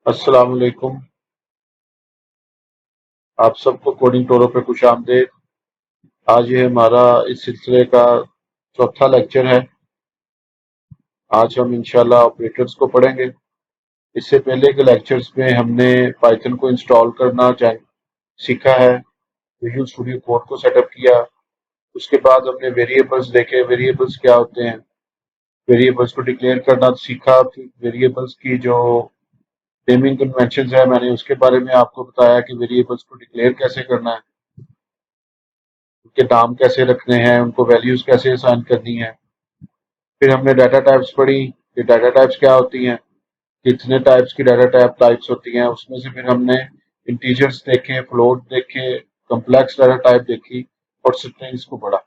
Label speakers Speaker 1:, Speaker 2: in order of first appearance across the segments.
Speaker 1: अस्सलाम वालेकुम। आप सबको कोडिंग टोरो पे खुशामदीद। आज ये हमारा इस सिलसिले का चौथा लेक्चर है। आज हम इंशाल्लाह ऑपरेटर्स को पढ़ेंगे। इससे पहले के लेक्चर्स में हमने पाइथन को इंस्टॉल करना सीखा है, विजुअल स्टूडियो कोड को सेटअप किया। उसके बाद हमने वेरिएबल्स देखे, वेरिएबल्स क्या होते हैं, वेरिएबल्स को डिक्लेयर करना सीखा। फिर वेरिएबल्स की जो नेमिंग कन्वेंशन है, मैंने उसके बारे में आपको बताया कि वेरिएबल्स को डिक्लेयर कैसे करना है, उनके नाम कैसे रखने हैं, उनको वैल्यूज कैसे असाइन करनी है। फिर हमने डाटा टाइप्स पढ़ी कि डाटा टाइप्स क्या होती हैं, कितने टाइप्स की डाटा टाइप्स होती हैं। उसमें से फिर हमने इंटीजर्स देखे, फ्लोट देखे, कम्प्लेक्स डाटा टाइप देखी और स्ट्रिंग्स को पढ़ा।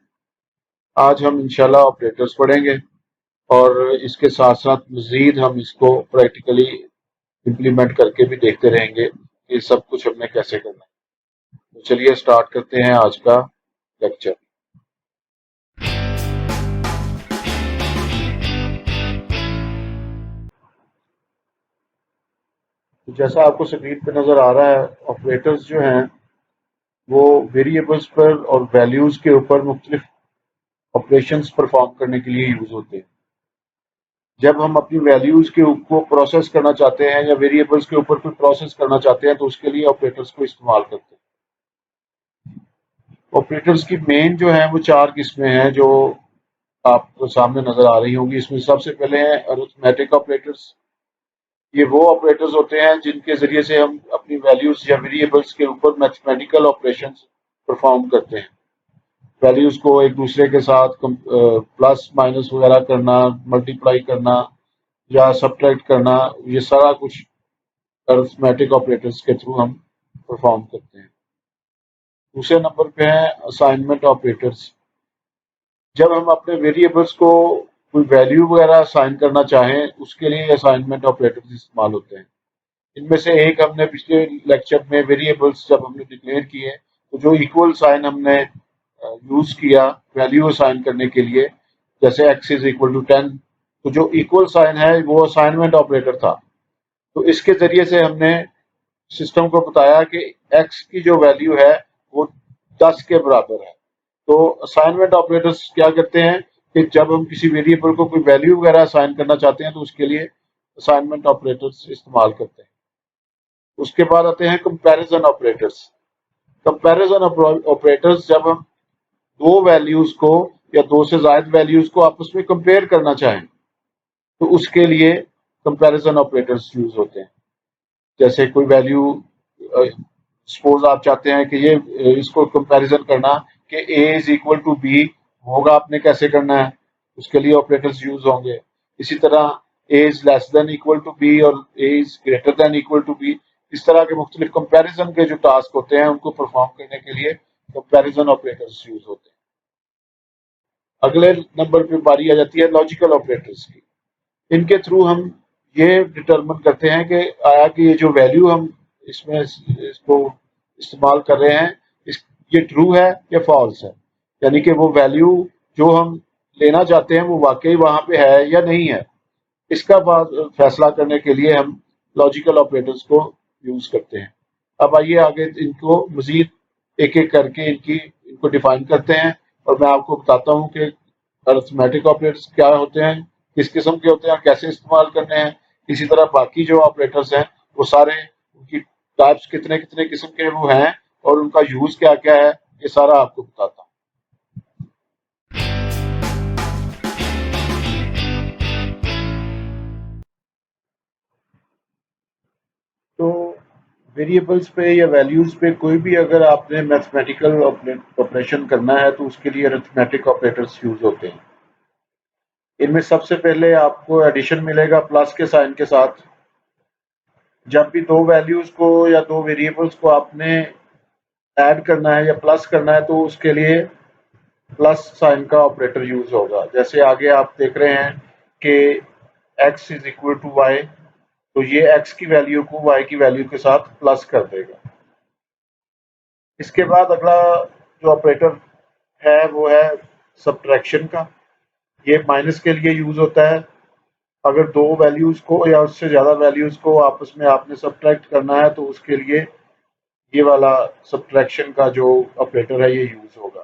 Speaker 1: आज हम इंशाल्लाह ऑपरेटर्स पढ़ेंगे और इसके साथ साथ मजीद हम इसको प्रैक्टिकली इम्प्लीमेंट करके भी देखते रहेंगे कि सब कुछ हमने कैसे करना है। तो चलिए स्टार्ट करते हैं आज का लेक्चर। तो जैसा आपको स्क्रीन पे नजर आ रहा है, ऑपरेटर्स जो हैं वो वेरिएबल्स पर और वैल्यूज के ऊपर मुख्तलिफ ऑपरेशंस परफॉर्म करने के लिए यूज होते हैं। जब हम अपनी वैल्यूज के को प्रोसेस करना चाहते हैं या वेरिएबल्स के ऊपर कोई प्रोसेस करना चाहते हैं तो उसके लिए ऑपरेटर्स को इस्तेमाल करते हैं। ऑपरेटर्स की मेन जो है वो चार किस्में हैं जो आपको सामने नजर आ रही होंगी। इसमें सबसे पहले है अरिथमेटिक ऑपरेटर्स। ये वो ऑपरेटर्स होते हैं जिनके जरिए से हम अपनी वैल्यूज या वेरिएबल्स के ऊपर मैथमेटिकल ऑपरेशंस परफॉर्म करते हैं। वैल्यूज को एक दूसरे के साथ प्लस माइनस वगैरह करना, मल्टीप्लाई करना या सब्ट्रैक्ट करना, ये सारा कुछ अरिथमेटिक ऑपरेटर्स के थ्रू हम परफॉर्म करते हैं। दूसरे नंबर पे है असाइनमेंट ऑपरेटर्स। जब हम अपने वेरिएबल्स को कोई वैल्यू वगैरह असाइन करना चाहें, उसके लिए असाइनमेंट ऑपरेटर्स इस्तेमाल होते हैं। इनमें से एक हमने पिछले लेक्चर में वेरिएबल्स जब हमने डिक्लेयर किए तो जो इक्वल साइन हमने यूज किया वैल्यू असाइन करने के लिए, जैसे x इज इक्वल टू 10, तो जो इक्वल साइन है वो असाइनमेंट ऑपरेटर था। तो इसके जरिए से हमने सिस्टम को बताया कि x की जो वैल्यू है वो 10 के बराबर है। तो असाइनमेंट ऑपरेटर्स क्या करते हैं कि जब हम किसी वेरिएबल को कोई वैल्यू वगैरह असाइन करना चाहते हैं तो उसके लिए असाइनमेंट ऑपरेटर्स इस्तेमाल करते हैं। उसके बाद आते हैं कंपैरिजन ऑपरेटर्स। कंपैरिजन ऑपरेटर्स जब हम दो वैल्यूज को या दो से ज्यादा वैल्यूज को आपस में कंपेयर करना चाहें तो उसके लिए कंपैरिजन ऑपरेटर्स यूज होते हैं। जैसे कोई वैल्यू, सपोज आप चाहते हैं कि ये इसको कंपैरिजन करना कि a is equal to b, होगा आपने कैसे करना है, उसके लिए ऑपरेटर्स यूज होंगे। इसी तरह a is less than equal to b और a is greater than equal to b, इस तरह के मुख्तलिफ कंपैरिजन के जो टास्क होते हैं उनको परफॉर्म करने के लिए कंपैरिजन ऑपरेटर्स यूज होते हैं। अगले नंबर पे बारी आ जाती है लॉजिकल ऑपरेटर्स की। इनके थ्रू हम ये डिटरमिन करते हैं कि आया कि ये जो वैल्यू हम इसमें इसको इस्तेमाल कर रहे हैं, इस ये ट्रू है या फॉल्स है, यानी कि वो वैल्यू जो हम लेना चाहते हैं वो वाकई वहां पे है या नहीं है। इसका बाद फैसला करने के लिए हम लॉजिकल ऑपरेटर्स को यूज करते हैं। अब आइए आगे इनको मजीद एक एक करके इनको डिफाइन करते हैं और मैं आपको बताता हूँ कि अरिथमेटिक ऑपरेटर्स क्या होते हैं, किस किस्म के होते हैं, कैसे इस्तेमाल करने हैं। इसी तरह बाकी जो ऑपरेटर्स हैं वो सारे, उनकी टाइप्स कितने कितने किस्म के वो हैं और उनका यूज क्या क्या है, ये सारा आपको बताता हूँ। तो वेरिएबल्स पे या वैल्यूज पे कोई भी अगर आपने मैथमेटिकल ऑपरेशन करना है तो उसके लिए अरिथमेटिक ऑपरेटर्स यूज होते हैं। इनमें सबसे पहले आपको एडिशन मिलेगा प्लस के साइन के साथ। जब भी दो वैल्यूज को या दो वेरिएबल्स को आपने ऐड करना है या प्लस करना है तो उसके लिए प्लस साइन का ऑपरेटर यूज होगा। जैसे आगे आप देख रहे हैं कि x is equal to y, तो ये x की वैल्यू को y की वैल्यू के साथ प्लस कर देगा। इसके बाद अगला जो ऑपरेटर है वो है सब्ट्रैक्शन का। ये माइनस के लिए यूज होता है। अगर दो वैल्यूज को या उससे ज़्यादा वैल्यूज को आपस में आपने सब्ट्रैक्ट करना है तो उसके लिए ये वाला सब्ट्रैक्शन का जो ऑपरेटर है ये यूज होगा।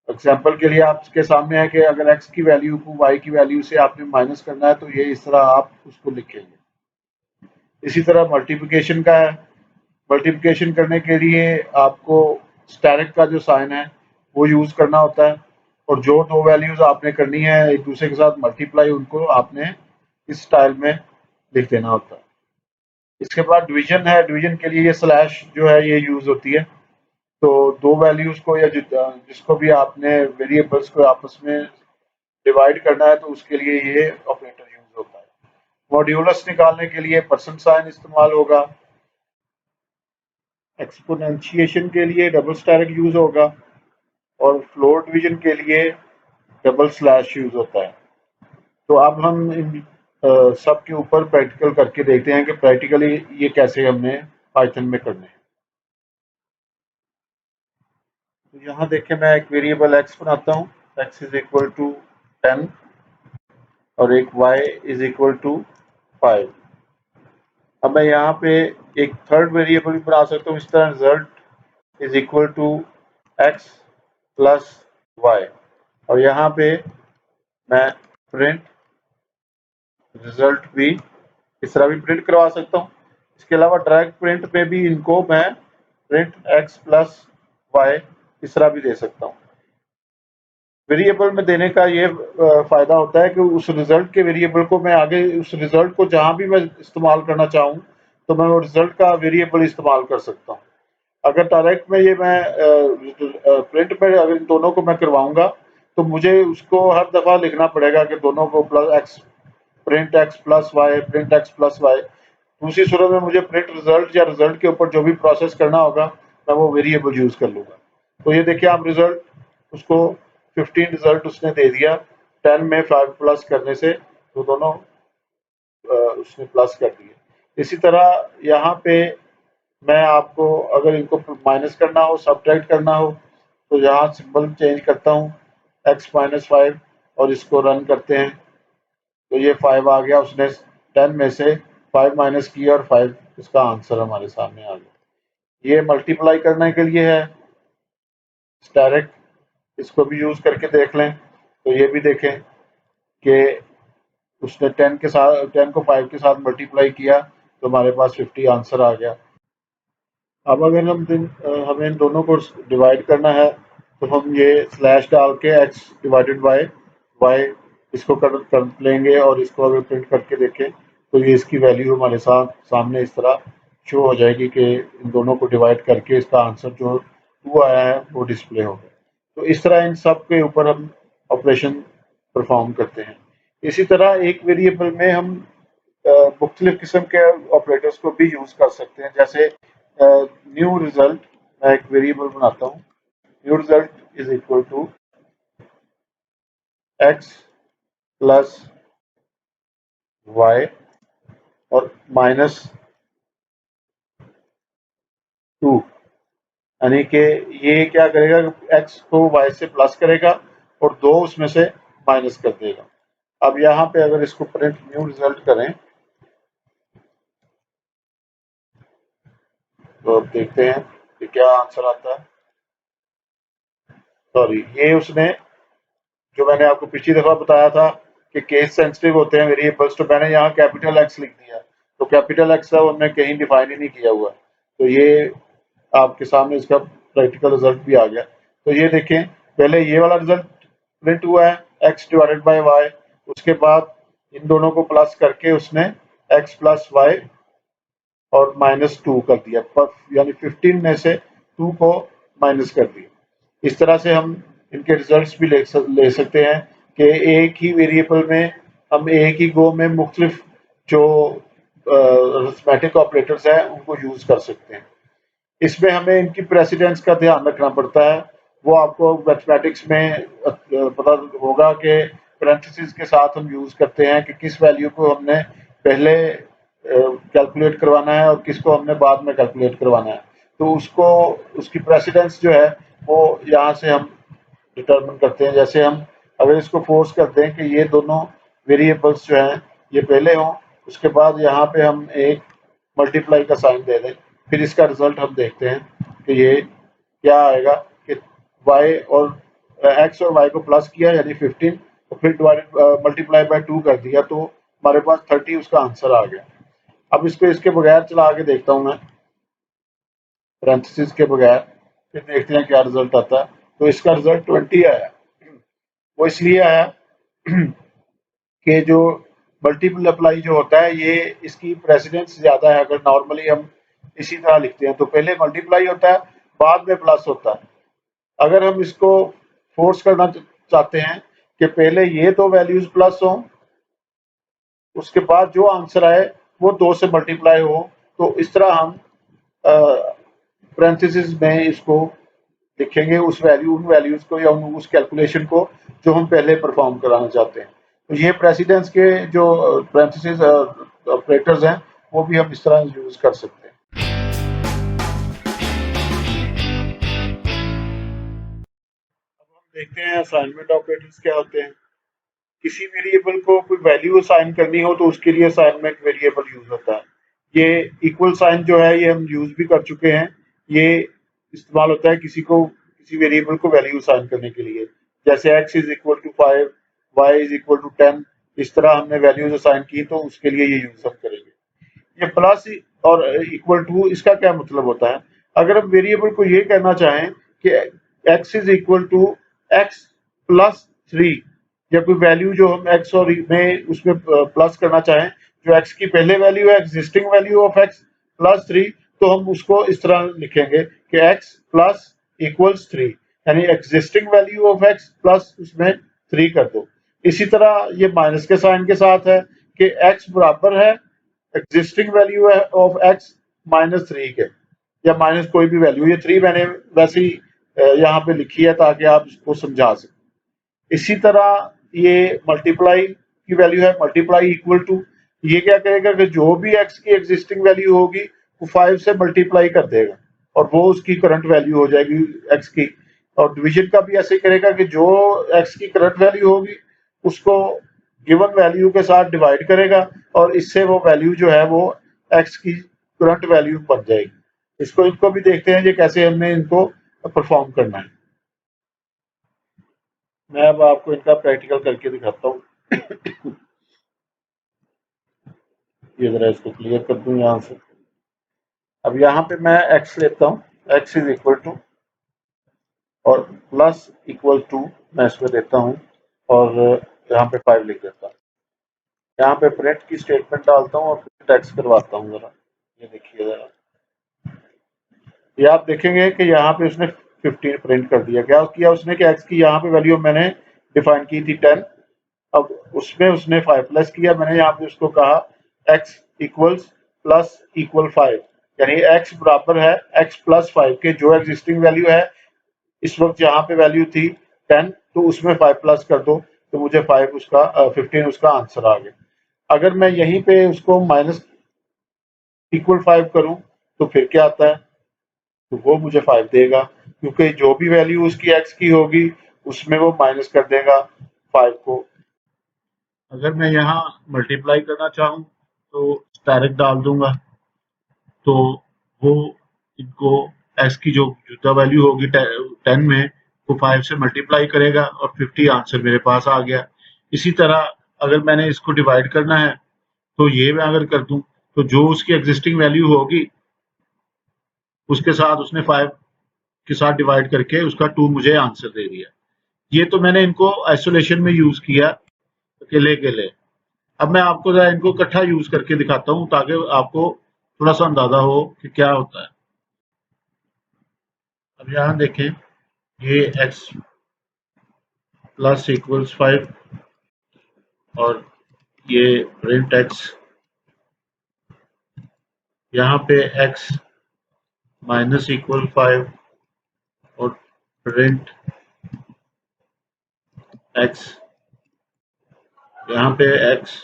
Speaker 1: एग्जाम्पल के लिए आपके सामने है कि अगर x की वैल्यू को y की वैल्यू से आपने माइनस करना है तो ये इस तरह आप उसको लिखेंगे। इसी तरह मल्टीप्लिकेशन का है। मल्टीप्लिकेशन करने के लिए आपको स्टैरिक का जो साइन है वो यूज करना होता है, और जो दो वैल्यूज आपने करनी है एक दूसरे के साथ मल्टीप्लाई, उनको आपने इस स्टाइल में लिख देना होता है। इसके बाद डिवीजन है। डिवीजन के लिए ये स्लैश जो है ये यूज होती है। तो दो वैल्यूज को या जिसको भी आपने वेरिएबल्स को आपस में डिवाइड करना है तो उसके लिए ये ऑपरेटर यूज होता है। मॉड्यूलस निकालने के लिए परसेंट साइन इस्तेमाल होगा। एक्सपोनेंशिएशन के लिए डबल स्टैरिक यूज होगा, और फ्लोर डिवीजन के लिए डबल स्लैश यूज होता है। तो अब हम इन सब के ऊपर प्रैक्टिकल करके देखते हैं कि प्रैक्टिकली ये कैसे हमने पाइथन में करने हैं। तो यहाँ देखें, मैं एक वेरिएबल x बनाता हूँ, x इज इक्वल टू 10 और एक y इज इक्वल टू 5। अब मैं यहाँ पे एक थर्ड वेरिएबल भी बना सकता हूँ, इस तरह result is equal to x plus y, और यहाँ पे मैं प्रिंट रिजल्ट भी इस तरह भी प्रिंट करवा सकता हूँ। इसके अलावा डायरेक्ट प्रिंट पे भी इनको मैं प्रिंट x प्लस वाई इस तरह भी दे सकता हूँ। वेरिएबल में देने का ये फायदा होता है कि उस रिजल्ट के वेरिएबल को मैं आगे उस रिजल्ट को जहां भी मैं इस्तेमाल करना चाहूँ तो मैं वो रिजल्ट का वेरिएबल इस्तेमाल कर सकता हूँ। अगर डायरेक्ट में ये मैं प्रिंट में अगर इन दोनों को मैं करवाऊंगा तो मुझे उसको हर दफा लिखना पड़ेगा कि दोनों को plus x, print x plus y, print x plus y. दूसरी सूरत में मुझे प्रिंट रिजल्ट या रिजल्ट के ऊपर जो भी प्रोसेस करना होगा मैं वो वेरिएबल यूज कर लूंगा। तो ये देखिए आप रिजल्ट उसको 15 रिजल्ट उसने दे दिया, 10 में 5 प्लस करने से तो दोनों उसने प्लस कर दिए। इसी तरह यहाँ पे मैं आपको अगर इनको माइनस करना हो, सब्ट्रैक्ट करना हो, तो यहाँ सिंबल चेंज करता हूँ x माइनस 5 और इसको रन करते हैं तो ये 5 आ गया। उसने 10 में से 5 माइनस किया और 5 इसका आंसर हमारे सामने आ गया। ये मल्टीप्लाई करने के लिए है स्टैरिक, इसको भी यूज करके देख लें तो ये भी देखें कि उसने 10 को 5 के साथ मल्टीप्लाई किया तो हमारे पास 50 आंसर आ गया। अब अगर हमें इन दोनों को डिवाइड करना है तो हम ये स्लैश डाल के x डिवाइडेड बाय y इसको कर लेंगे, और इसको अगर प्रिंट करके देखें तो ये इसकी वैल्यू हमारे साथ सामने इस तरह शो हो जाएगी कि इन दोनों को डिवाइड करके इसका आंसर जो 2 आया है वो डिस्प्ले होगा। तो इस तरह इन सब के ऊपर हम ऑपरेशन परफॉर्म करते हैं। इसी तरह एक वेरिएबल में हम मुख्तलिफ किस्म के ऑपरेटर्स को भी यूज कर सकते हैं। जैसे न्यू रिजल्ट, मैं एक वेरिएबल बनाता हूँ, new result is equal to x plus y और माइनस 2, यानी कि ये क्या करेगा, x को y से प्लस करेगा और 2 उसमें से माइनस कर देगा। अब यहाँ पे अगर इसको प्रिंट न्यू रिजल्ट करें तो अब देखते हैं कि क्या आंसर आता है। सॉरी, ये उसने जो मैंने आपको पिछली दफा बताया था कि केस सेंसिटिव होते हैं वेरिएबल्स, तो मैंने यहाँ कैपिटल एक्स लिख दिया, तो कैपिटल एक्स है हमने कहीं डिफाइन ही नहीं किया हुआ। तो ये आपके सामने इसका प्रैक्टिकल रिजल्ट भी आ गया। तो ये देखें, पहले ये वाला रिजल्ट प्रिंट हुआ है x डिवाइडेड बाय y, उसके बाद इन दोनों को प्लस करके उसने x प्लस वाई और -2 कर दिया, पर यानी 15 में से 2 को माइनस कर दिया। इस तरह से हम इनके रिजल्ट्स भी ले सकते हैं कि एक ही वेरिएबल में हम एक ही गो में मुख्तलिफ जो अरिथमेटिक ऑपरेटर्स हैं उनको यूज कर सकते हैं। इसमें हमें इनकी प्रेसिडेंस का ध्यान रखना पड़ता है। वो आपको मैथमेटिक्स में पता होगा कि पैरेंथेसिस के साथ हम यूज करते हैं कि किस वैल्यू को हमने पहले कैलकुलेट करवाना है और किसको हमने बाद में कैलकुलेट करवाना है। तो उसको उसकी प्रेसिडेंस जो है वो यहाँ से हम डिटरमिन करते हैं। जैसे हम अगर इसको फोर्स करते हैं कि ये दोनों वेरिएबल्स जो हैं ये पहले हों, उसके बाद यहाँ पे हम एक मल्टीप्लाई का साइन दे दें, फिर इसका रिजल्ट हम देखते हैं कि ये क्या आएगा कि y और x और y को प्लस किया यानी 15 और फिर डिवाइडेड मल्टीप्लाई बाय 2 कर दिया तो हमारे पास 30 उसका आंसर आ गया। अब इसको इसके बगैर चला के देखता हूँ मैं, पैरेंथेसिस के बगैर, फिर देखते हैं क्या रिजल्ट आता है। तो इसका रिजल्ट 20 आया। वो इसलिए आया कि जो मल्टीपल अप्लाई जो होता है ये इसकी प्रेसिडेंस ज्यादा है। अगर नॉर्मली हम इसी तरह लिखते हैं तो पहले मल्टीप्लाई होता है, बाद में प्लस होता है। अगर हम इसको फोर्स करना चाहते हैं कि पहले ये दो वैल्यूज प्लस हों, उसके बाद जो आंसर आए वो 2 से मल्टीप्लाई हो, तो इस तरह हम पैरेंथेसिस में इसको लिखेंगे, उन वैल्यूज को या उस कैलकुलेशन को जो हम पहले परफॉर्म कराना चाहते हैं। तो ये प्रेसिडेंस के जो पैरेंथेसिस ऑपरेटर्स हैं वो भी हम इस तरह यूज कर सकते हैं। अब हम देखते हैं असाइनमेंट ऑपरेटर्स क्या होते हैं। किसी वेरिएबल को कोई वैल्यू असाइन करनी हो तो उसके लिए असाइनमेंट वेरिएबल यूज होता है। ये इक्वल साइन जो है ये हम यूज भी कर चुके हैं। ये इस्तेमाल होता है किसी वेरिएबल को वैल्यू असाइन करने के लिए, जैसे x is equal to 5, y is equal to 10। इस तरह हमने वैल्यूज असाइन की तो उसके लिए ये यूज हम करेंगे। ये प्लस और इक्वल टू, इसका क्या मतलब होता है? अगर हम वेरिएबल को ये कहना चाहें कि x is equal to x plus 3, या कोई वैल्यू जो हम x और में उसमें प्लस करना चाहें, जो x की पहले वैल्यू है existing value of x plus 3, तो हम उसको इस तरह लिखेंगे कि x प्लस इक्वल्स 3, यानी existing value of x plus उसमें 3 कर दो। इसी तरह ये माइनस के साइन के साथ है कि x बराबर है एग्जिस्टिंग वैल्यू है ऑफ x माइनस 3 के, या माइनस कोई भी वैल्यू। ये 3 मैंने वैसे ही यहाँ पे लिखी है ताकि आप इसको समझा सकें। इसी तरह ये मल्टीप्लाई की वैल्यू है, मल्टीप्लाई इक्वल टू, ये क्या करेगा कि जो भी x की एग्जिस्टिंग वैल्यू होगी वो 5 से मल्टीप्लाई कर देगा और वो उसकी करंट वैल्यू हो जाएगी x की। और डिवीजन का भी ऐसे ही करेगा कि जो x की करंट वैल्यू होगी उसको गिवन वैल्यू के साथ डिवाइड करेगा और इससे वो वैल्यू जो है वो x की करंट वैल्यू बन जाएगी। इनको भी देखते हैं ये कैसे हमने इनको परफॉर्म करना है। मैं अब आपको इनका प्रैक्टिकल करके दिखाता हूँ। ये जरा इसको क्लियर कर दूं यहाँ से। अब यहाँ पे मैं x लेता हूँ, x इज इक्वल टू और प्लस इक्वल टू मैं इसमें देता हूँ और यहाँ पे 5 लिख देता हूँ। यहाँ पे प्रिंट की स्टेटमेंट डालता हूँ और फिर टैक्स करवाता हूँ। जरा ये देखिए, जरा ये आप देखेंगे कि यहाँ पे उसने 15 प्रिंट कर दिया। क्या किया उसने कि x की यहाँ पे वैल्यू मैंने डिफाइन की थी 10, अब उसमें उसने 5 प्लस किया। मैंने यहाँ पे उसको कहा x इक्वल्स प्लस इक्वल 5, यानी x बराबर है x प्लस 5 के। जो एग्जिस्टिंग वैल्यू है इस वक्त यहाँ पे वैल्यू थी 10, तो उसमें 5 प्लस कर दो तो मुझे 15 उसका आंसर आ गया। अगर मैं यहीं पे उसको माइनस इक्वल 5 करूं तो फिर क्या आता है, तो वो मुझे 5 देगा, क्योंकि जो भी वैल्यू उसकी x की होगी उसमें वो माइनस कर देगा 5 को। अगर मैं यहाँ मल्टीप्लाई करना चाहूँ तो डायरेक्ट डाल दूंगा, तो वो इनको x की जो जुदा वैल्यू होगी 10 में वो 5 से मल्टीप्लाई करेगा और 50 आंसर मेरे पास आ गया। इसी तरह अगर मैंने इसको डिवाइड करना है तो ये मैं अगर कर दूं तो जो उसकी एग्जिस्टिंग वैल्यू होगी उसके साथ उसने 5 के साथ डिवाइड करके उसका 2 मुझे आंसर दे दिया। ये तो मैंने इनको आइसोलेशन में यूज किया अकेले अकेले। अब मैं आपको जरा इनको इकट्ठा यूज करके दिखाता हूँ ताकि आपको थोड़ा सा अंदाजा हो कि क्या होता है। अब यहाँ देखें, ये x प्लस इक्वल्स 5 और ये प्रिंट x, यहाँ पे x माइनस इक्वल 5 और प्रिंट x, यहाँ पे x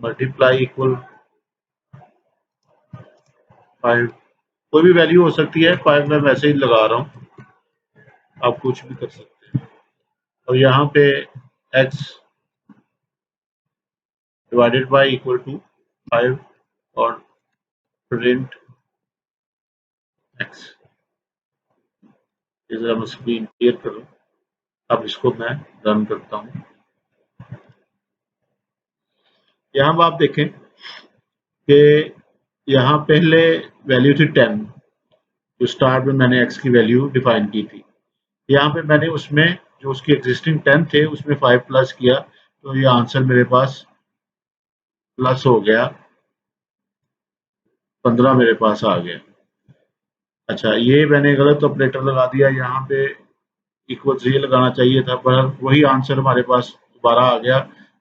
Speaker 1: मल्टीप्लाई इक्वल 5। कोई भी वैल्यू हो सकती है, 5 मैं वैसे ही लगा रहा हूँ, आप कुछ भी कर सकते हैं। और यहाँ पे x divided by equal to 5 और प्रिंट x। ये जरा मैं स्क्रीन क्लियर करूं। अब इसको मैं रन करता हूं। यहाँ आप देखें कि यहाँ पहले वैल्यू थी 10, जो स्टार्ट में मैंने x की वैल्यू डिफाइन की थी। यहाँ पे मैंने उसमें जो उसकी एग्जिस्टिंग 10 थे उसमें 5 प्लस किया, तो ये आंसर मेरे पास प्लस हो गया, 15 मेरे पास आ गया। अच्छा, ये मैंने गलत ऑपरेटर लगा दिया, यहाँ पे इक्वल ये लगाना चाहिए था, पर वही आंसर हमारे पास दोबारा आ गया।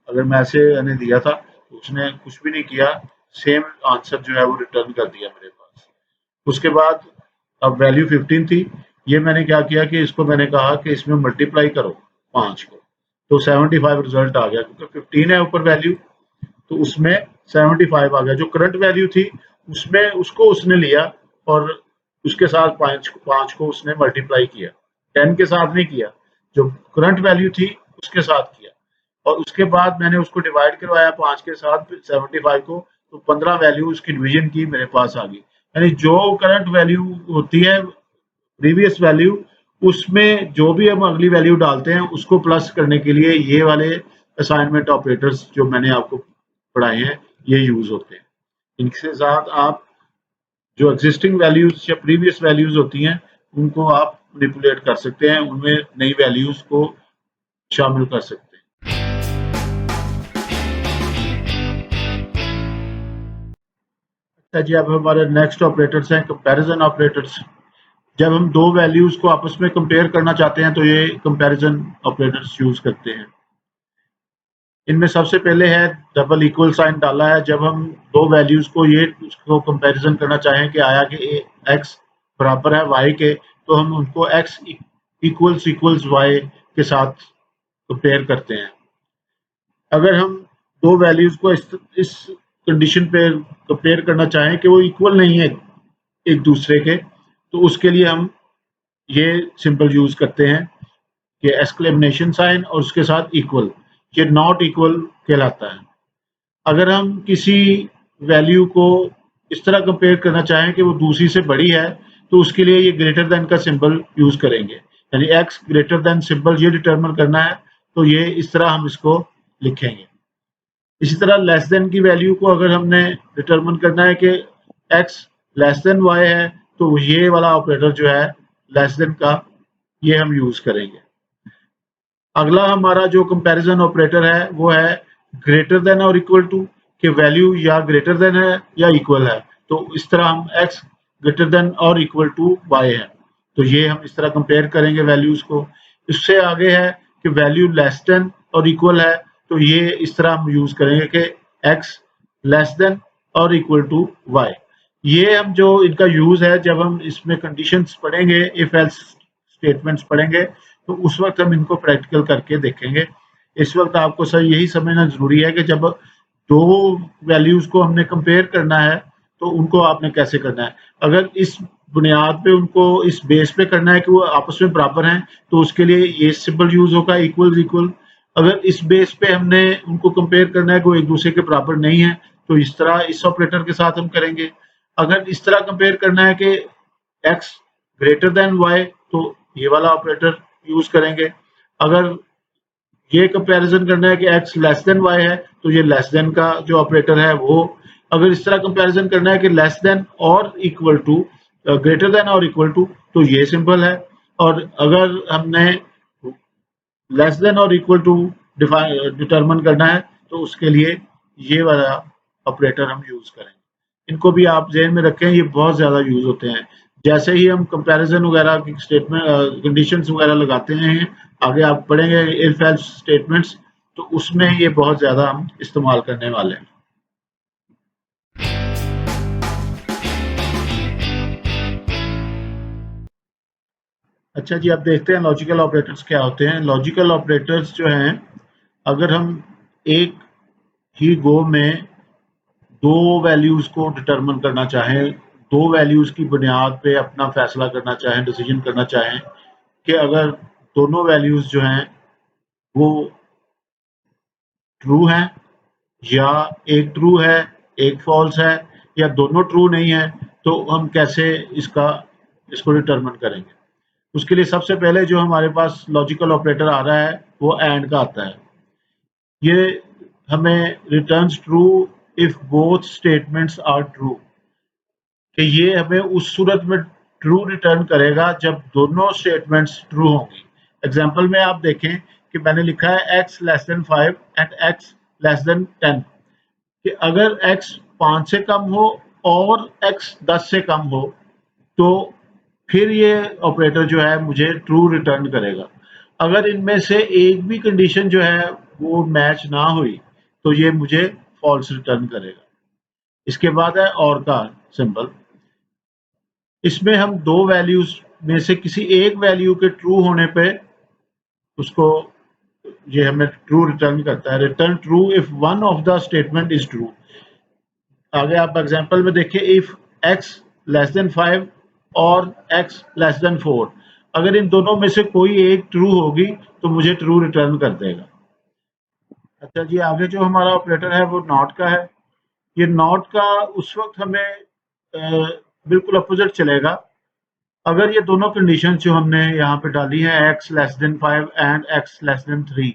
Speaker 1: अगर मैं ऐसे मैंने दिया था तो उसने कुछ भी नहीं किया, सेम आंसर जो है वो रिटर्न कर दिया मेरे पास। उसके बाद अब वैल्यू 15 थी, ये मैंने क्या किया कि इसको मैंने कहा कि इसमें मल्टीप्लाई करो 5 को, तो 75 रिजल्ट आ गया, क्योंकि 15 है ऊपर वैल्यू, तो उसमें 75 आ गया। जो करंट वैल्यू थी उसमें उसको उसने लिया और उसके साथ 5 को उसने मल्टीप्लाई किया, 10 के साथ नहीं किया, जो करंट वैल्यू थी उसके साथ किया, और उसके बाद मैंने उसको डिवाइड करवाया 5 के साथ 75 को, तो 15 वैल्यू उसकी डिवीजन की मेरे पास आ गई। यानी जो करंट वैल्यू होती है प्रीवियस वैल्यू, उसमें जो भी हम अगली वैल्यू डालते हैं उसको प्लस करने के लिए ये वाले असाइनमेंट ऑपरेटर्स जो मैंने आपको पढ़ाए हैं ये यूज होते हैं। इनके साथ आप जो एग्जिस्टिंग वैल्यूज या प्रीवियस वैल्यूज होती हैं उनको आप मैनिपुलेट कर सकते हैं, उनमें नई वैल्यूज को शामिल कर सकते हैं। अच्छा जी, अब हमारे नेक्स्ट ऑपरेटर्स हैं कंपैरिजन ऑपरेटर्स। जब हम दो वैल्यूज को आपस में कंपेयर करना चाहते हैं तो ये कंपैरिजन ऑपरेटर्स यूज करते हैं। इनमें सबसे पहले है डबल इक्वल साइन डाला है। जब हम दो वैल्यूज को ये उसको कंपैरिजन करना चाहें कि आया कि x बराबर है y के, तो हम उनको x इक्वल्स y के साथ कंपेयर करते हैं। अगर हम दो वैल्यूज को इस कंडीशन पे कंपेयर करना चाहें कि वो इक्वल नहीं है एक दूसरे के, तो उसके लिए हम ये सिंबल यूज करते हैं कि एक्सक्लेमेशन साइन और उसके साथ इक्वल, ये नॉट इक्वल कहलाता है। अगर हम किसी वैल्यू को इस तरह कंपेयर करना चाहें कि वो दूसरी से बड़ी है, तो उसके लिए ये ग्रेटर देन का सिंबल यूज करेंगे, यानी x ग्रेटर देन सिंबल ये डिटरमिन करना है, तो ये इस तरह हम इसको लिखेंगे। इसी तरह लेस देन की वैल्यू को अगर हमने डिटरमिन करना है कि x लेस देन y है, तो ये वाला ऑपरेटर जो है लेस देन का, ये हम यूज करेंगे। अगला हमारा जो कंपैरिजन ऑपरेटर है वो है ग्रेटर देन और इक्वल टू, कि वैल्यू या ग्रेटर देन है या इक्वल है, तो इस तरह हम x ग्रेटर देन और इक्वल टू y है, तो ये हम इस तरह कंपेयर करेंगे वैल्यूज को। इससे आगे है कि वैल्यू लेस देन और इक्वल है, तो ये इस तरह हम यूज करेंगे कि x लेस देन और इक्वल टू y। ये हम जो इनका यूज है जब हम इसमें कंडीशंस पढ़ेंगे, इफ एल्स स्टेटमेंट्स पढ़ेंगे, तो उस वक्त हम इनको प्रैक्टिकल करके देखेंगे। इस वक्त आपको सर यही समझना जरूरी है कि जब दो वैल्यूज को हमने कंपेयर करना है तो उनको आपने कैसे करना है। अगर इस बुनियाद पे उनको इस बेस पे करना है कि वो आपस में बराबर हैं, तो उसके लिए ये सिंबल यूज होगा इक्वल इक्वल। अगर इस बेस पे हमने उनको कंपेयर करना है कि वो एक दूसरे के बराबर नहीं है, तो इस तरह इस ऑपरेटर के साथ हम करेंगे। अगर इस तरह कंपेयर करना है कि x ग्रेटर देन y, तो ये वाला ऑपरेटर यूज करेंगे। अगर ये कंपैरिजन करना है कि x लेस देन y है, तो ये लेस देन का जो ऑपरेटर है वो। अगर इस तरह कंपैरिजन करना है कि लेस देन और इक्वल टू, ग्रेटर देन और इक्वल टू, तो ये सिंबल है। और अगर हमने लेस देन और इक्वल टू डिटरमिन करना है, तो उसके लिए ये वाला ऑपरेटर हम यूज करेंगे। इनको भी आप ज़हन में रखें, ये बहुत ज़्यादा यूज होते हैं। जैसे ही हम कंपैरिजन वगैरह की स्टेटमेंट कंडीशंस वगैरह लगाते हैं, आगे आप पढ़ेंगे इफ एल्स स्टेटमेंट्स, तो उसमें ये बहुत ज़्यादा हम इस्तेमाल करने वाले हैं। अच्छा जी, अब देखते हैं लॉजिकल ऑपरेटर्स क्या होते हैं। लॉजिकल ऑपरेटर्स जो हैं, अगर हम एक ही गो में दो वैल्यूज को डिटरमिन करना चाहें, दो वैल्यूज की बुनियाद पे अपना फैसला करना चाहें, डिसीजन करना चाहें कि अगर दोनों वैल्यूज जो हैं वो ट्रू हैं या एक ट्रू है, एक फॉल्स है, या दोनों ट्रू नहीं है, तो हम कैसे इसको डिटरमिन करेंगे? उसके लिए सबसे पहले जो हमारे पास लॉजिकल ऑपरेटर आ रहा है वो एंड का आता है। ये हमें returns true if both statements are true, कि ये हमें उस सूरत में ट्रू रिटर्न करेगा जब दोनों स्टेटमेंट्स ट्रू होंगी। एग्जाम्पल में आप देखें कि मैंने लिखा है x less than 5 and x less than 10, कि अगर x 5 से कम हो और x 10 से कम हो तो फिर ये ऑपरेटर जो है मुझे ट्रू रिटर्न करेगा। अगर इनमें से एक भी कंडीशन जो है वो मैच ना हुई तो ये मुझे फॉल्स रिटर्न करेगा। इसके बाद है और का सिंबल। इसमें हम दो वैल्यूज में से किसी एक वैल्यू के ट्रू होने पे उसको ये हमें ट्रू रिटर्न करता है। Return true if one of the statement is true. आगे आप एग्जांपल में देखिए, इफ x लेस देन 5 और x लेस देन 4, अगर इन दोनों में से कोई एक ट्रू होगी तो मुझे ट्रू रिटर्न कर देगा। अच्छा जी, आगे जो हमारा ऑपरेटर है वो नॉट का है। ये नॉट का उस वक्त हमें बिल्कुल अपोजिट चलेगा अगर ये दोनों कंडीशन जो हमने यहाँ पे डाली है x less than 5 and x less than 3,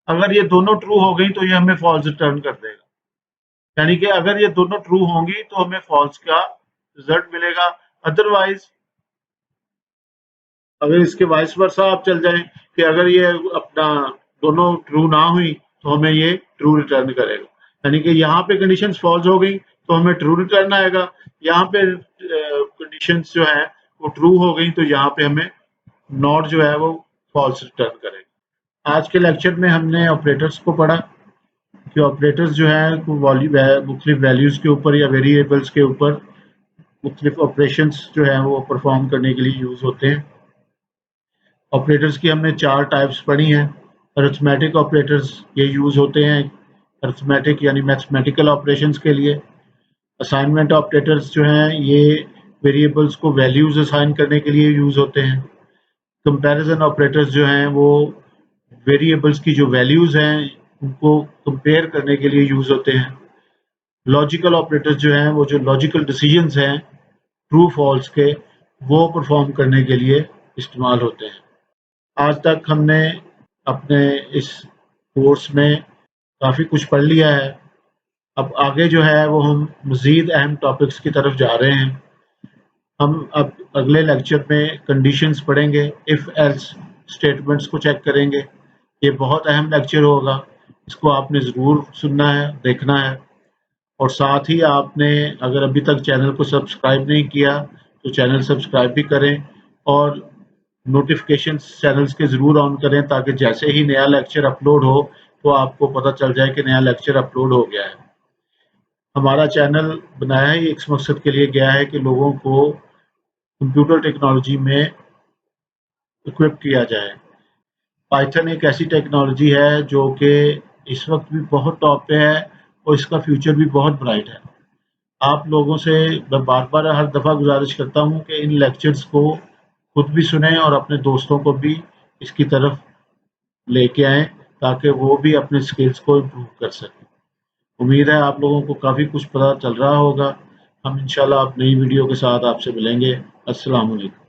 Speaker 1: अगर ये दोनों ट्रू हो गई तो ये हमें फॉल्स रिटर्न कर देगा। यानी कि अगर ये दोनों ट्रू होंगी तो हमें फॉल्स का रिजल्ट मिलेगा। अदरवाइज अगर इसके वाइस वर्सा आप चल जाएं कि अगर ये अपना दोनों ट्रू ना हुई तो हमें ये ट्रू रिटर्न करेगा। यानी कि यहाँ पे कंडीशंस फॉल्स हो गई तो हमें ट्रू रिटर्न आएगा, यहाँ पे कंडीशंस जो है वो ट्रू हो गई तो यहाँ पे हमें नॉट जो है वो फॉल्स रिटर्न करेगा। आज के लेक्चर में हमने ऑपरेटर्स को पढ़ा कि ऑपरेटर्स जो है मुख्तलिफ वैल्यूज़ के ऊपर या वेरिएबल्स के ऊपर मुख्तलिफ ऑपरेशंस जो है वो परफॉर्म करने के लिए यूज़ होते हैं। ऑपरेटर्स की हमने 4 टाइप्स पढ़ी हैं। अरिथमेटिक ऑपरेटर्स ये यूज़ होते हैं अरिथमेटिक यानी मैथमेटिकल ऑपरेशंस के लिए। असाइनमेंट ऑपरेटर्स जो हैं ये वेरिएबल्स को वैल्यूज़ असाइन करने के लिए यूज़ होते हैं। कंपैरिजन ऑपरेटर्स जो हैं वो वेरिएबल्स की जो वैल्यूज़ हैं उनको कंपेयर करने के लिए यूज़ होते हैं। लॉजिकल ऑपरेटर्स जो हैं वो जो लॉजिकल डिसीजंस हैं ट्रू फॉल्स के, वो परफॉर्म करने के लिए इस्तेमाल होते हैं। आज तक हमने अपने इस कोर्स में काफ़ी कुछ पढ़ लिया है। अब आगे जो है वो हम मज़ीद अहम टॉपिक्स की तरफ जा रहे हैं। हम अब अगले लेक्चर में कंडीशंस पढ़ेंगे, इफ़ एल्स स्टेटमेंट्स को चेक करेंगे। ये बहुत अहम लेक्चर होगा, इसको आपने ज़रूर सुनना है, देखना है। और साथ ही आपने अगर अभी तक चैनल को सब्सक्राइब नहीं किया तो चैनल सब्सक्राइब भी करें और नोटिफिकेशन चैनल्स के ज़रूर ऑन करें ताकि जैसे ही नया लेक्चर अपलोड हो तो आपको पता चल जाए कि नया लेक्चर अपलोड हो गया है। हमारा चैनल बनाया ही इस मकसद के लिए गया है कि लोगों को कंप्यूटर टेक्नोलॉजी में इक्विप किया जाए। पाइथन एक ऐसी टेक्नोलॉजी है जो कि इस वक्त भी बहुत टॉप पे है और इसका फ्यूचर भी बहुत ब्राइट है। आप लोगों से मैं बार-बार हर दफ़ा गुज़ारिश करता हूँ कि इन लेक्चर्स को खुद भी सुनें और अपने दोस्तों को भी इसकी तरफ लेके आएँ ताकि वो भी अपने स्किल्स को इम्प्रूव कर सकें। उम्मीद है आप लोगों को काफ़ी कुछ पता चल रहा होगा। हम इंशाल्लाह अब नई वीडियो के साथ आपसे मिलेंगे। अस्सलाम वालेकुम।